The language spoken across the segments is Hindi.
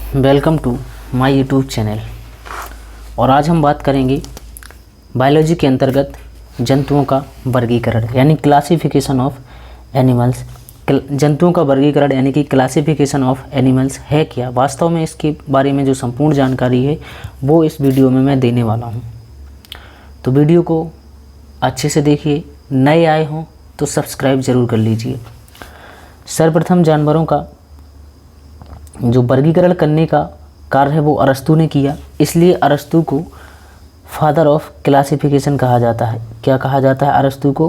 Welcome to my YouTube channel. और आज हम बात करेंगे बायोलॉजी के अंतर्गत जंतुओं का वर्गीकरण यानी क्लासिफिकेशन ऑफ एनिमल्स। जंतुओं का वर्गीकरण यानी कि क्लासिफिकेशन ऑफ एनिमल्स है क्या, वास्तव में इसके बारे में जो संपूर्ण जानकारी है वो इस वीडियो में मैं देने वाला हूँ। तो वीडियो को अच्छे से देखिए, नए आए हों तो सब्सक्राइब ज़रूर कर लीजिए। सर्वप्रथम जानवरों का जो वर्गीकरण करने का कार्य है वो अरस्तु ने किया, इसलिए अरस्तु को फादर ऑफ क्लासिफिकेशन कहा जाता है। क्या कहा जाता है अरस्तु को?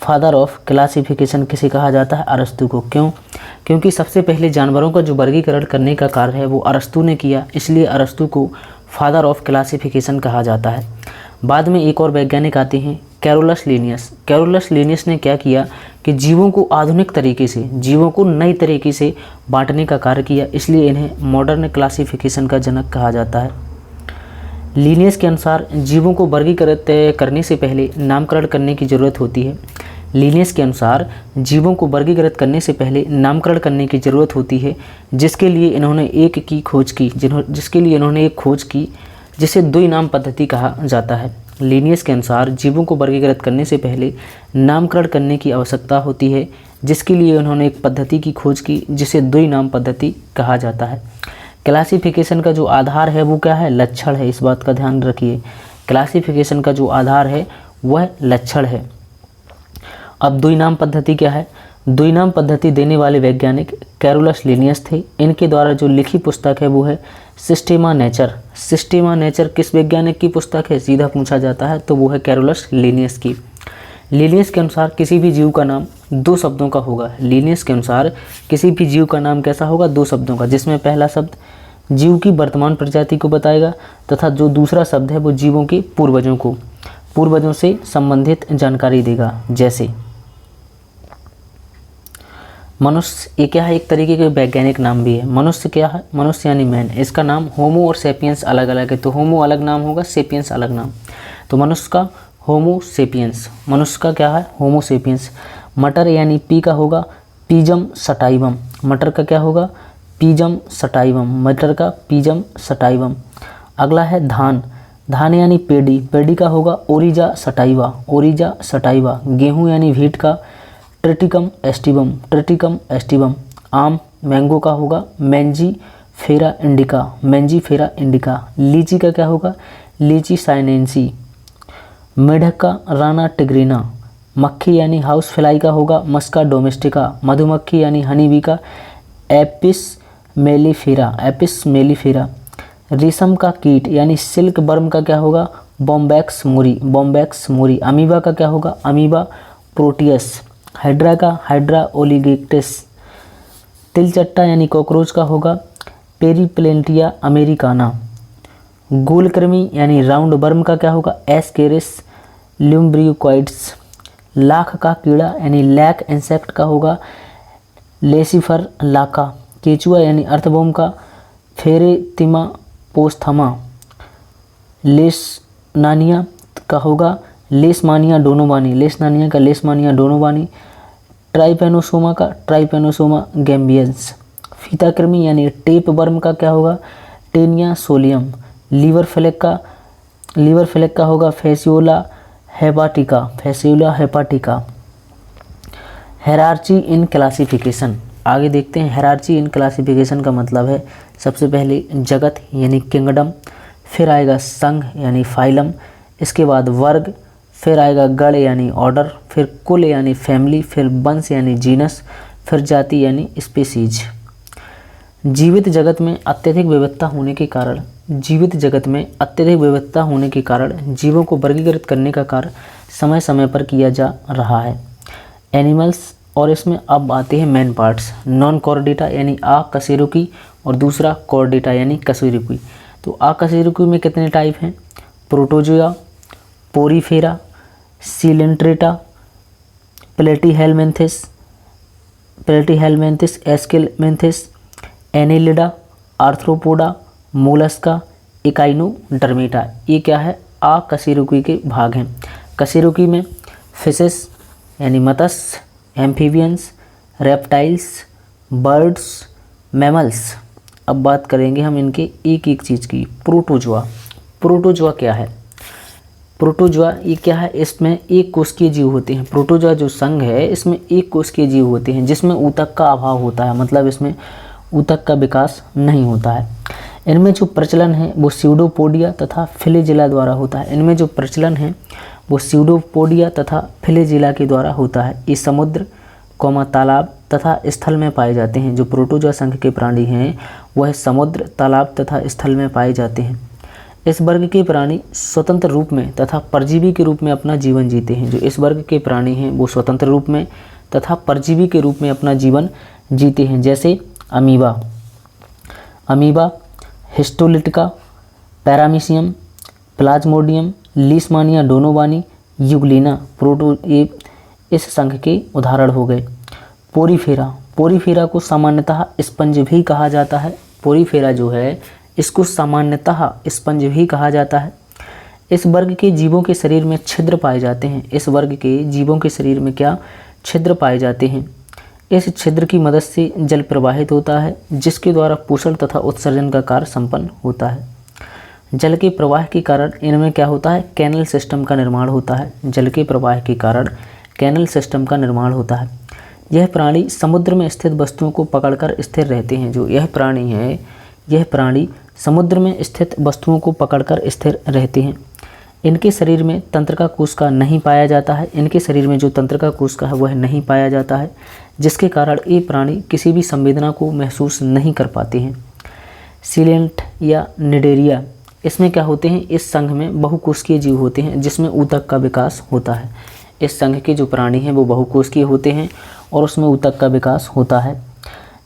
फादर ऑफ क्लासिफिकेशन किसे कहा जाता है? अरस्तु को। क्यों? क्योंकि सबसे पहले जानवरों का जो वर्गीकरण करने का कार्य है वो अरस्तु ने किया, इसलिए अरस्तु को फादर ऑफ क्लासिफिकेशन कहा जाता है। बाद में एक और वैज्ञानिक आते हैं, कैरोलस लीनियस। कैरोलस लीनियस ने क्या किया कि जीवों को आधुनिक तरीके से, जीवों को नई तरीके से बांटने का कार्य किया, इसलिए इन्हें मॉडर्न क्लासिफिकेशन का जनक कहा जाता है। लीनियस के अनुसार जीवों को वर्गीकृत करने से पहले नामकरण करने की ज़रूरत होती है। लीनियस के अनुसार जीवों को वर्गीकृत करने से पहले नामकरण करने की ज़रूरत होती है, जिसके लिए इन्होंने एक खोज की जिसे द्विनाम पद्धति कहा जाता है। लीनियस के अनुसार जीवों को वर्गीकृत करने से पहले नामकरण करने की आवश्यकता होती है, जिसके लिए उन्होंने एक पद्धति की खोज की जिसे द्विनाम पद्धति कहा जाता है। क्लासिफिकेशन का जो आधार है वो क्या है? लक्षण है। इस बात का ध्यान रखिए, क्लासिफिकेशन का जो आधार है वह लक्षण है। अब द्विनाम पद्धति क्या है? द्विनाम पद्धति देने वाले वैज्ञानिक कैरोलस लीनियस थे। इनके द्वारा जो लिखी पुस्तक है वो है सिस्टेमा नेचर। सिस्टेमा नेचर किस वैज्ञानिक की पुस्तक है, सीधा पूछा जाता है, तो वो है कैरोलस लीनियस की। लीनियस के अनुसार किसी भी जीव का नाम दो शब्दों का होगा। लीनियस के अनुसार किसी भी जीव का नाम कैसा होगा? दो शब्दों का, जिसमें पहला शब्द जीव की वर्तमान प्रजाति को बताएगा तथा जो दूसरा शब्द है वो जीवों के पूर्वजों से संबंधित जानकारी देगा। जैसे मनुष्य, ये क्या है? एक तरीके के वैज्ञानिक नाम भी है। मनुष्य क्या है? मनुष्य यानी मैन। इसका नाम होमो और सेपियंस अलग अलग है, तो होमो अलग नाम होगा, सेपियंस अलग नाम। तो मनुष्य का होमो सेपियंस, मनुष्य का क्या है? होमो सेपियंस। मटर यानी पी का होगा पीजम सटाइवम। मटर का क्या होगा? पीजम सटाइवम। मटर का पीजम सटाइवम। अगला है धान। धान यानी पेडी। पेडी का होगा ओरिजा सटाइवा। ओरिजा सटाइवा। गेहूँ यानी व्हीट का ट्रिटिकम एस्टिवम। Triticum aestivum. आम मैंगो का होगा मैंजी फेरा इंडिका। मैंजी फेरा इंडिका। लीची का क्या होगा? लीची साइनेंसी। मेढक का राना टिग्रीना। मक्खी यानी हाउस फ्लाई का होगा मस्का डोमेस्टिका। मधुमक्खी यानी हनी बी का एपिस मेलिफेरा। Apis mellifera. रेशम का कीट यानी सिल्क वर्म का क्या होगा? Bombyx mori. Bombyx mori. Amoeba का क्या होगा? Amoeba Proteus. हाइड्रा का हाइड्रा ओलिगेक्टिस। तिलचट्टा यानी कॉकरोच का होगा पेरीप्लेंटिया अमेरिकाना। गोलकृमि यानी राउंड वर्म का क्या होगा? एस्केरिस ल्यूम्ब्रियोक्वाइड्स। लाख का कीड़ा यानी लैक इंसेक्ट का होगा लेसिफर लाका। केचुआ यानी अर्थवॉर्म का फेरेतिमा पोस्थमा। लेसनानिया का होगा लेसमानिया डोनोवानी। लेसनानिया का लेसमानिया डोनोवानी। ट्राइपेनोसोमा का ट्राइपेनोसोमा गैम्बियंस। फीताकृमि यानी टेप वर्म का क्या होगा? Taenia solium. लीवर फ्लेक का होगा फेसियोला हेपाटिका। फेसियोला हेपाटिका। हेरार्ची इन क्लासिफिकेशन, आगे देखते हैं। हेरार्ची इन क्लासिफिकेशन का मतलब है सबसे पहले जगत यानी किंगडम, फिर आएगा संघ यानी फाइलम, इसके बाद वर्ग, फिर आएगा गण यानी ऑर्डर, फिर कुल यानी फैमिली, फिर वंश यानी जीनस, फिर जाति यानी स्पीसीज। जीवित जगत में अत्यधिक विविधता होने के कारण जीवों को वर्गीकृत करने का कार्य समय समय पर किया जा रहा है। एनिमल्स, और इसमें अब आते हैं मेन पार्ट्स। नॉन कॉर्डेटा यानी अकशेरुकी और दूसरा कॉर्डेटा यानी कशेरुकी। तो अकशेरुकी में कितने टाइप हैं? Protozoa, porifera, coelenterata, platyhelminthes, aschelminthes, annelida, arthropoda, mollusca, echinodermata. ये क्या है? अकशेरुकी के भाग हैं। कशेरुकी में फिशेस यानी मत्स्य, एम्फीबियंस, रेप्टाइल्स, बर्ड्स, मैमल्स, अब बात करेंगे हम इनके एक एक चीज़ की। प्रोटोजोआ, प्रोटोजोआ क्या है? प्रोटोजोआ ये क्या है? इसमें एक कोशिकीय जीव होते हैं। प्रोटोजोआ जो संघ है इसमें एक कोशिकीय जीव होते हैं जिसमें ऊतक का अभाव होता है, मतलब इसमें ऊतक का विकास नहीं होता है। इनमें जो प्रचलन है वो स्यूडोपोडिया तथा फ्लैजेला द्वारा होता है। इनमें जो प्रचलन है वो स्यूडोपोडिया तथा फ्लैजेला के द्वारा होता है। ये समुद्र, तालाब तथा स्थल में पाए जाते हैं। जो प्रोटोजोआ संघ के प्राणी हैं वह समुद्र, तालाब तथा स्थल में पाए जाते हैं। इस वर्ग के प्राणी स्वतंत्र रूप में तथा परजीवी के रूप में अपना जीवन जीते हैं। जो इस वर्ग के प्राणी हैं वो स्वतंत्र रूप में तथा परजीवी के रूप में अपना जीवन जीते हैं, जैसे amoeba, histolytica, paramecium, Plasmodium, लीशमानिया donovani, Euglena, ये इस संघ के उदाहरण हो गए। पोरीफेरा को सामान्यतः स्पंज भी कहा जाता है। पोरीफेरा जो है इसको सामान्यतः स्पंज भी कहा जाता है। इस वर्ग के जीवों के शरीर में छिद्र पाए जाते हैं। इस वर्ग के जीवों के शरीर में क्या छिद्र पाए जाते हैं? इस छिद्र की मदद से जल प्रवाहित होता है जिसके द्वारा पोषण तथा उत्सर्जन का कार्य संपन्न होता है। जल के प्रवाह के कारण इनमें क्या होता है? कैनल सिस्टम का निर्माण होता है। जल के प्रवाह के कारण कैनल सिस्टम का निर्माण होता है। यह प्राणी समुद्र में स्थित वस्तुओं को पकड़कर स्थिर रहते हैं। जो यह प्राणी है, यह प्राणी समुद्र में स्थित वस्तुओं को पकड़कर स्थिर रहते हैं। इनके शरीर में तंत्रिका कोशिका नहीं पाया जाता है। इनके शरीर में जो तंत्रिका कोशिका है वह नहीं पाया जाता है, जिसके कारण ये प्राणी किसी भी संवेदना को महसूस नहीं कर पाते हैं। सीलेंट या निडेरिया, इसमें क्या होते हैं? इस संघ में बहुकोशिकीय जीव होते हैं जिसमें ऊतक का विकास होता है। इस संघ के जो प्राणी हैं वो बहुकोशिकीय होते हैं और उसमें ऊतक का विकास होता है।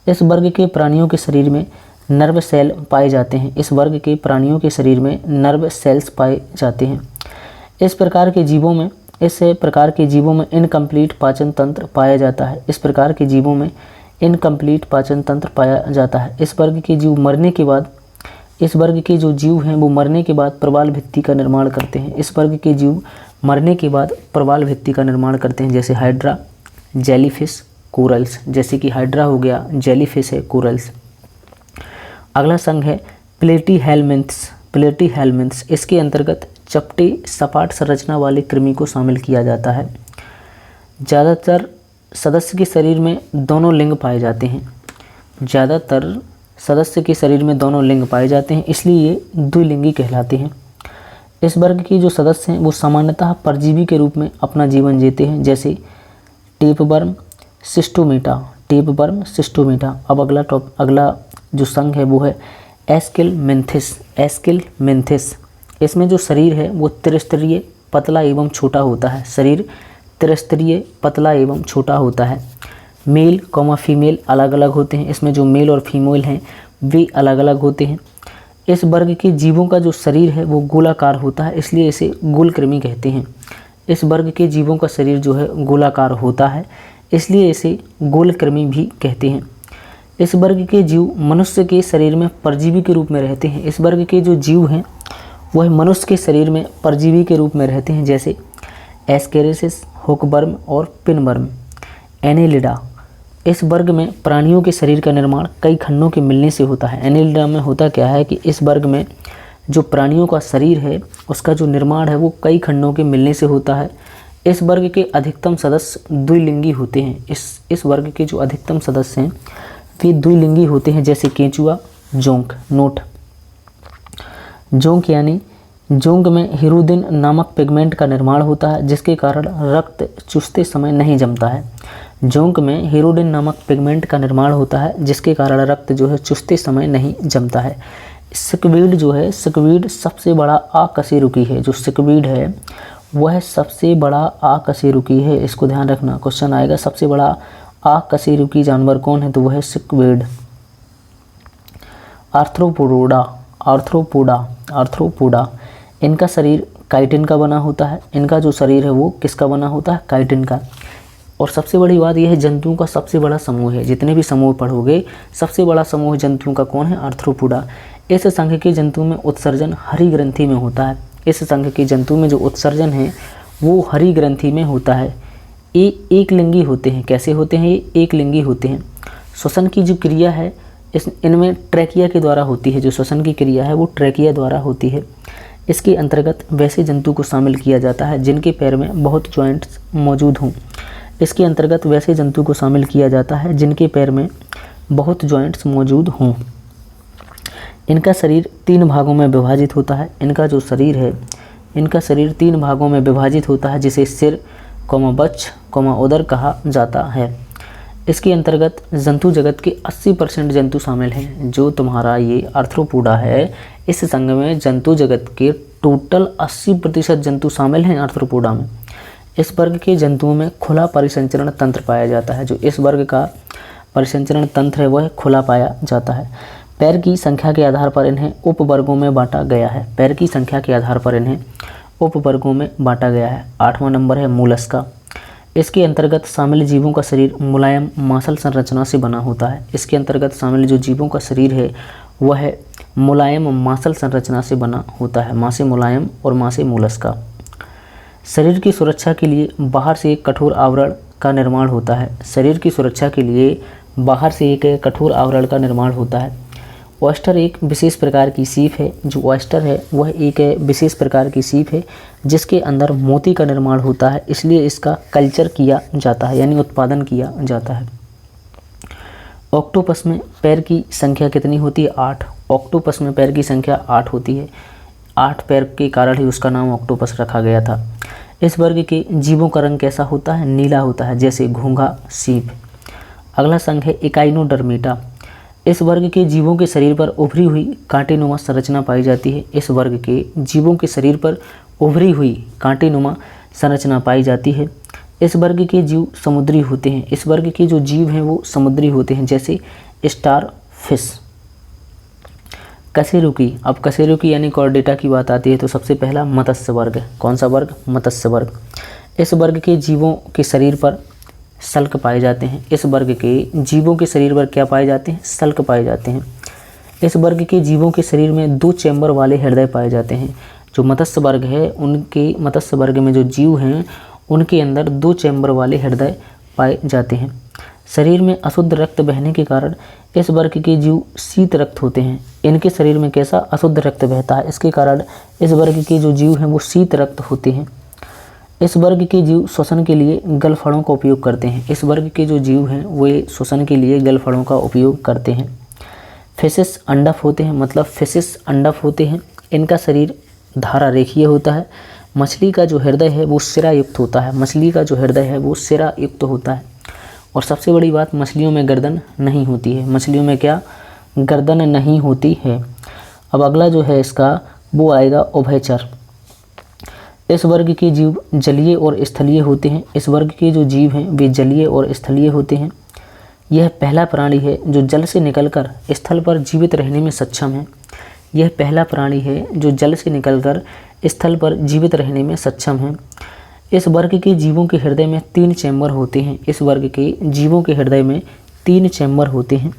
इस वर्ग के प्राणियों के शरीर में नर्व सेल पाए जाते हैं। इस वर्ग के प्राणियों के शरीर में नर्व सेल्स पाए जाते हैं। इस प्रकार के जीवों में इनकम्प्लीट पाचन तंत्र पाया जाता है। इस प्रकार के जीवों में इनकम्प्लीट पाचन तंत्र पाया जाता है। इस वर्ग के जीव मरने के बाद, इस वर्ग के जो जीव हैं वो मरने के बाद प्रवाल भित्ति का निर्माण करते हैं। इस वर्ग के जीव मरने के बाद प्रवाल भित्ति का निर्माण करते हैं, जैसे हाइड्रा, जेलीफिश, कोरल्स। जैसे कि हाइड्रा हो गया, जेलीफिश है, कोरल्स। अगला संघ है प्लेटीहेल्मिन्थ्स। इसके अंतर्गत चपटे सपाट संरचना वाले कृमि को शामिल किया जाता है। ज़्यादातर सदस्य के शरीर में दोनों लिंग पाए जाते हैं। इसलिए ये द्विलिंगी कहलाते हैं। इस वर्ग के जो सदस्य हैं वो सामान्यतः परजीवी के रूप में अपना जीवन जीते हैं, जैसे टेपवर्म, सिस्टोमेटा। अब अगला जो संघ है वो है एस्किलमेंथिस। इसमें जो शरीर है वो त्रिस्तरीय, पतला एवं छोटा होता है। शरीर त्रिस्तरीय, पतला एवं छोटा होता है। मेल फीमेल अलग अलग होते हैं। इसमें जो मेल और फीमेल हैं वे अलग अलग होते हैं। इस वर्ग के जीवों का जो शरीर है वो गोलाकार होता है, इसलिए इसे गोलकृमि कहते हैं। इस वर्ग के जीवों का शरीर जो है गोलाकार होता है, इसलिए इसे गोलकृमि भी कहते हैं। इस वर्ग के जीव मनुष्य के शरीर में परजीवी के रूप में रहते हैं। इस वर्ग के जो जीव हैं वह मनुष्य के शरीर में परजीवी के रूप में रहते हैं, जैसे एस्केरिसिस, हुकवर्म और पिनवर्म। एनेलिडा, इस वर्ग में प्राणियों के शरीर का निर्माण कई खंडों के मिलने से होता है। एनेलिडा में होता क्या है कि इस वर्ग में जो प्राणियों का शरीर है उसका जो निर्माण है वो कई खंडों के मिलने से होता है। इस वर्ग के अधिकतम सदस्य द्विलिंगी होते हैं। इस वर्ग के जो अधिकतम सदस्य हैं वे द्विलिंगी होते हैं, जैसे केंचुआ, जोंक। नोट, जोंक में हिरुदिन नामक पिगमेंट का निर्माण होता है, जिसके कारण रक्त चूसते समय नहीं जमता है। जोंक में हिरुदिन नामक पिगमेंट का निर्माण होता है जिसके कारण रक्त जो है चूसते समय नहीं जमता है। सिक्वीड जो है, सिक्वीड सबसे बड़ा आकशेरुकी है। जो सिक्वीड है वह सबसे बड़ा आकशेरुकी है। इसको ध्यान रखना, क्वेश्चन आएगा सबसे बड़ा आकशेरुकी जानवर कौन है, तो वह है सिक्वीड। आर्थ्रोपोडा, इनका शरीर काइटिन का बना होता है। इनका जो शरीर है वो किसका बना होता है, काइटिन का। और सबसे बड़ी बात यह है जंतुओं का सबसे बड़ा समूह है। जितने भी समूह पढ़ोगे सबसे बड़ा समूह जंतुओं का कौन है, आर्थ्रोपोडा। इस संघ के जंतु में उत्सर्जन हरी ग्रंथि में होता है। इस संघ के जंतु में जो उत्सर्जन है वो हरी ग्रंथि में होता है। ये एक लिंगी होते हैं। कैसे होते हैं ये, एक लिंगी होते हैं। श्वसन की जो क्रिया है इनमें ट्रैकिया के द्वारा होती है, जो श्वसन की क्रिया है वो ट्रैकिया द्वारा होती है। इसके अंतर्गत वैसे जंतु को शामिल किया जाता है जिनके पैर में बहुत जॉइंट्स मौजूद हों। इसके अंतर्गत वैसे जंतु को शामिल किया जाता है जिनके पैर में बहुत जॉइंट्स मौजूद हों। इनका शरीर 3 भागों में विभाजित होता है। इनका जो शरीर है, इनका शरीर 3 भागों में विभाजित होता है, जिसे सिर, बच्च, उदर कहा जाता है। इसके अंतर्गत जंतु जगत के 80% जंतु शामिल हैं। जो तुम्हारा ये आर्थ्रोपोडा है, इस संघ में जंतु जगत के टोटल 80% जंतु शामिल हैं आर्थ्रोपोडा में। इस वर्ग के जंतुओं में खुला परिसंचरण तंत्र पाया जाता है। जो इस वर्ग का परिसंचरण तंत्र है वह खुला पाया जाता है। पैर की संख्या के आधार पर इन्हें उपवर्गों में बांटा गया है। पैर की संख्या के आधार पर इन्हें उपवर्गों में बांटा गया है। 8वां नंबर है मोलस्का। इसके अंतर्गत शामिल जीवों का शरीर मुलायम मांसल संरचना से बना होता है। इसके अंतर्गत शामिल जो जीवों का शरीर है वह मुलायम मांसल संरचना से बना होता है। मां से मुलायम और मां से मोलस्का। शरीर की सुरक्षा के लिए बाहर से एक कठोर आवरण का निर्माण होता है। शरीर की सुरक्षा के लिए बाहर से एक कठोर आवरण का निर्माण होता है। ऑयस्टर एक विशेष प्रकार की सीप है। जो ऑयस्टर है वह एक विशेष प्रकार की सीप है जिसके अंदर मोती का निर्माण होता है, इसलिए इसका कल्चर किया जाता है, यानी उत्पादन किया जाता है। ऑक्टोपस में पैर की संख्या कितनी होती है? 8। ऑक्टोपस में पैर की संख्या 8 होती है। 8 पैर के कारण ही उसका नाम ऑक्टोपस रखा गया था। इस वर्ग के जीवों का रंग कैसा होता है? नीला होता है, जैसे घोंघा, सीप। अगला संघ है इकाइनोडर्मेटा। इस वर्ग के जीवों के शरीर पर उभरी हुई कांटेनुमा संरचना पाई जाती है। इस वर्ग के जीवों के शरीर पर उभरी हुई कांटेनुमा संरचना पाई जाती है। इस वर्ग के जीव समुद्री होते हैं। इस वर्ग के जो जीव हैं वो समुद्री होते हैं, जैसे स्टार फिश। कशेरुकी। अब कशेरुकी यानी कॉर्डेटा की बात आती है तो सबसे पहला मत्स्य वर्ग है। कौन सा वर्ग? मत्स्य वर्ग। इस वर्ग के जीवों के शरीर पर सल्क पाए जाते हैं। इस वर्ग के जीवों के शरीर पर क्या पाए जाते हैं? सल्क पाए जाते हैं। इस वर्ग के जीवों के शरीर में 2 चैम्बर वाले हृदय पाए जाते हैं। जो मत्स्य वर्ग है, उनके मत्स्य वर्ग में जो जीव हैं उनके अंदर 2 चैम्बर वाले हृदय पाए जाते हैं। शरीर में अशुद्ध रक्त बहने के कारण इस वर्ग के जीव शीत रक्त होते हैं। इनके शरीर में कैसा? अशुद्ध रक्त बहता है, इसके कारण इस वर्ग के जो जीव हैं वो शीत रक्त होते हैं। इस वर्ग के जीव श्वसन के लिए गलफड़ों का उपयोग करते हैं। इस वर्ग के जो जीव हैं वो श्वसन के लिए गलफड़ों का उपयोग करते हैं। फिशिस अंडफ होते हैं, मतलब फिशिस अंडफ होते हैं। इनका शरीर धारा रेखीय होता है। मछली का जो हृदय है वो सिरा युक्त होता है। मछली का जो हृदय है वो सिरा युक्त होता है। और सबसे बड़ी बात, मछलियों में गर्दन नहीं होती है। मछलियों में क्या? गर्दन नहीं होती है। अब अगला जो है इसका वो आएगा उभयचर। इस वर्ग के जीव जलीय और स्थलीय होते हैं। इस वर्ग के जो जीव हैं वे जलीय और स्थलीय होते हैं। यह पहला प्राणी है जो जल से निकलकर स्थल पर जीवित रहने में सक्षम है। यह पहला प्राणी है जो जल से निकलकर स्थल पर जीवित रहने में सक्षम है। इस वर्ग के जीवों के हृदय में 3 चैम्बर होते हैं। इस वर्ग के जीवों के हृदय में 3 चैम्बर होते हैं।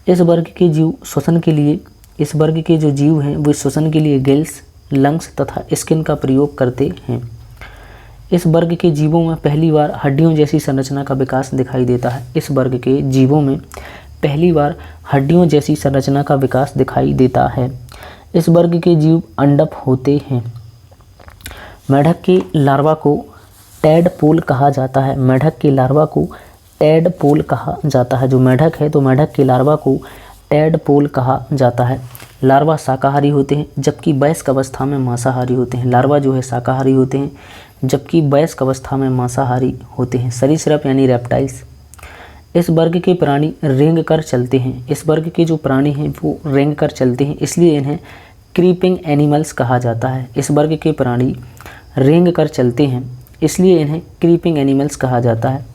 इस वर्ग के जीव श्वसन के लिए, इस वर्ग के जो जीव हैं वो श्वसन के लिए गिल्स, लंग्स तथा स्किन का प्रयोग करते हैं। इस वर्ग के जीवों में पहली बार हड्डियों जैसी संरचना का विकास दिखाई देता है। इस वर्ग के जीवों में पहली बार हड्डियों जैसी संरचना का विकास दिखाई देता है। इस वर्ग के जीव अंडप होते हैं। मेढक के लार्वा को टैडपोल कहा जाता है। मेढक के लार्वा को टैडपोल कहा जाता है। जो मेढक है तो मेढक के लार्वा को टैडपोल कहा जाता है। लार्वा शाकाहारी होते हैं जबकि वयस्क अवस्था में मांसाहारी होते हैं। लार्वा जो है शाकाहारी होते हैं जबकि वयस्क अवस्था में मांसाहारी होते हैं। सरीसृप यानी रेप्टाइल्स। इस वर्ग के प्राणी रेंग कर चलते हैं। इस वर्ग के जो प्राणी हैं वो रेंग कर चलते हैं, इसलिए इन्हें क्रीपिंग एनिमल्स कहा जाता है। इस वर्ग के प्राणी रेंग कर चलते हैं, इसलिए इन्हें क्रीपिंग एनिमल्स कहा जाता है।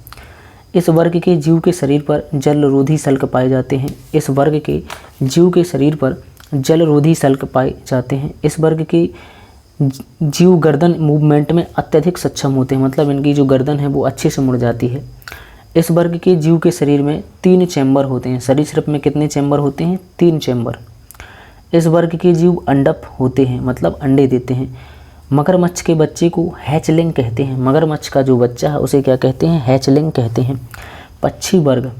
इस वर्ग के जीव के शरीर पर जलरोधी सल्क पाए जाते हैं। इस वर्ग के जीव के शरीर पर जलरोधी सल्क पाए जाते हैं। इस वर्ग के जीव गर्दन मूवमेंट में अत्यधिक सक्षम होते हैं, मतलब इनकी जो गर्दन है वो अच्छे से मुड़ जाती है। इस वर्ग के जीव के शरीर में 3 चैम्बर होते हैं। सरीसृप में कितने चैम्बर होते हैं? 3 चैम्बर। इस वर्ग के जीव अंडप होते हैं, मतलब अंडे देते हैं। मगरमच्छ के बच्चे को हैचलिंग कहते हैं। मगरमच्छ का जो बच्चा है उसे क्या कहते हैं? हैचलिंग कहते हैं। पक्षी वर्ग।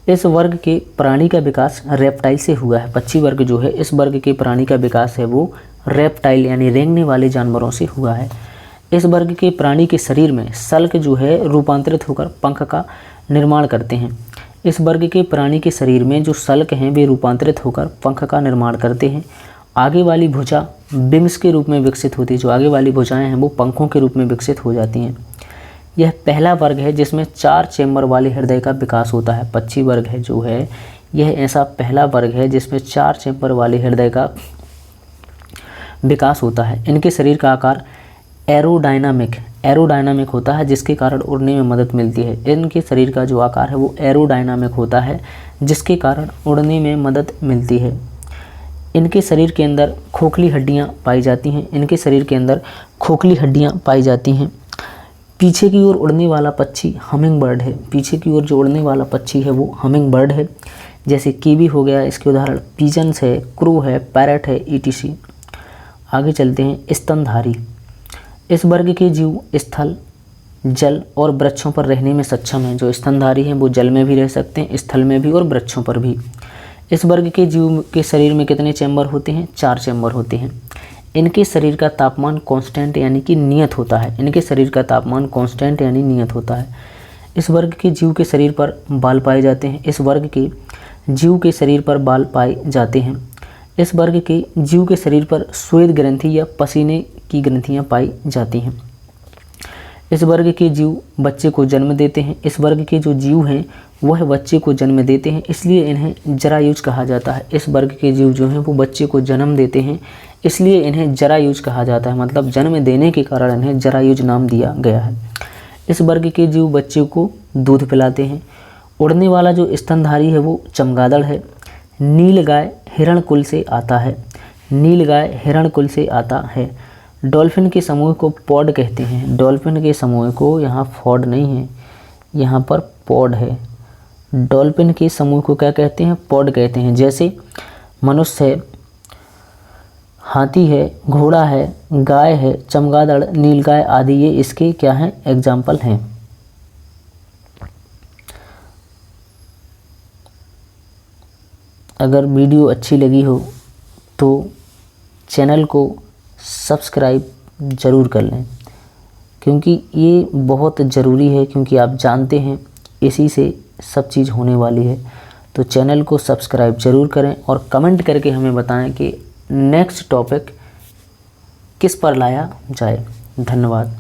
इस वर्ग के प्राणी का विकास रेप्टाइल से हुआ है। पक्षी वर्ग जो है, इस वर्ग के प्राणी का विकास है वो रेप्टाइल यानी रेंगने वाले जानवरों से हुआ है। इस वर्ग के प्राणी के शरीर में सल्क जो है रूपांतरित होकर पंख का निर्माण करते हैं। इस वर्ग के प्राणी के शरीर में जो सल्क हैं वे रूपांतरित होकर पंख का निर्माण करते हैं। आगे वाली भुजा विंग्स के रूप में विकसित होती है। जो आगे वाली भुजाएं हैं वो पंखों के रूप में विकसित हो जाती हैं। यह पहला वर्ग है जिसमें 4 चैम्बर वाले हृदय का विकास होता है। पक्षी वर्ग है जो है, यह ऐसा पहला वर्ग है जिसमें 4 चैम्बर वाले हृदय का विकास होता है। इनके शरीर का आकार एरोडायनामिक होता है, जिसके कारण उड़ने में मदद मिलती है। इनके शरीर का जो आकार है वो एरोडायनामिक होता है, जिसके कारण उड़ने में मदद मिलती है। इनके शरीर के अंदर खोखली हड्डियां पाई जाती हैं। इनके शरीर के अंदर खोखली हड्डियां पाई जाती हैं। पीछे की ओर उड़ने वाला पक्षी हमिंग बर्ड है। पीछे की ओर जो उड़ने वाला पक्षी है वो हमिंग बर्ड है। जैसे कीवी हो गया, इसके उदाहरण पिजन्स है, क्रो है, पैरट है, etc। आगे चलते हैं। स्तनधारी। इस वर्ग के जीव स्थल, जल और वृक्षों पर रहने में सक्षम हैं। जो स्तनधारी हैं वो जल में भी रह सकते हैं, स्थल में भी और वृक्षों पर भी। इस वर्ग के जीव के शरीर में कितने चैम्बर होते हैं? 4 चैम्बर होते हैं। इनके शरीर का तापमान कांस्टेंट यानी कि नियत होता है। इनके शरीर का तापमान कांस्टेंट यानी नियत होता है। इस वर्ग के जीव के शरीर पर बाल पाए जाते हैं। इस वर्ग के जीव के शरीर पर बाल पाए जाते हैं। इस वर्ग के जीव के शरीर पर श्वेत ग्रंथि या पसीने की ग्रंथियां पाई जाती हैं। इस वर्ग के जीव बच्चे को जन्म देते हैं। इस वर्ग के जो जीव हैं वह बच्चे को जन्म देते हैं, इसलिए इन्हें जरायुज कहा जाता है। इस वर्ग के जीव जो हैं वो बच्चे को जन्म देते हैं, इसलिए इन्हें जरायुज कहा जाता है। मतलब जन्म देने के कारण इन्हें जरायुज नाम दिया गया है। इस वर्ग के जीव बच्चे को दूध पिलाते हैं। उड़ने वाला जो स्तनधारी है वो चमगादड़ है। नीलगाय हिरणकुल से आता है। नीलगाय हिरणकुल से आता है। डॉल्फिन के समूह को पॉड कहते हैं। डॉल्फिन के समूह को, यहाँ फॉड नहीं है, यहाँ पर पॉड है। डॉल्फिन के समूह को क्या कहते हैं? पॉड कहते हैं। जैसे मनुष्य है, हाथी है, घोड़ा है, गाय है, चमगादड़, नीलगाय आदि, ये इसके क्या हैं? एग्जाम्पल हैं। अगर वीडियो अच्छी लगी हो तो चैनल को सब्सक्राइब ज़रूर कर लें, क्योंकि ये बहुत ज़रूरी है, क्योंकि आप जानते हैं इसी से सब चीज़ होने वाली है। तो चैनल को सब्सक्राइब ज़रूर करें और कमेंट करके हमें बताएं कि नेक्स्ट टॉपिक किस पर लाया जाए। धन्यवाद।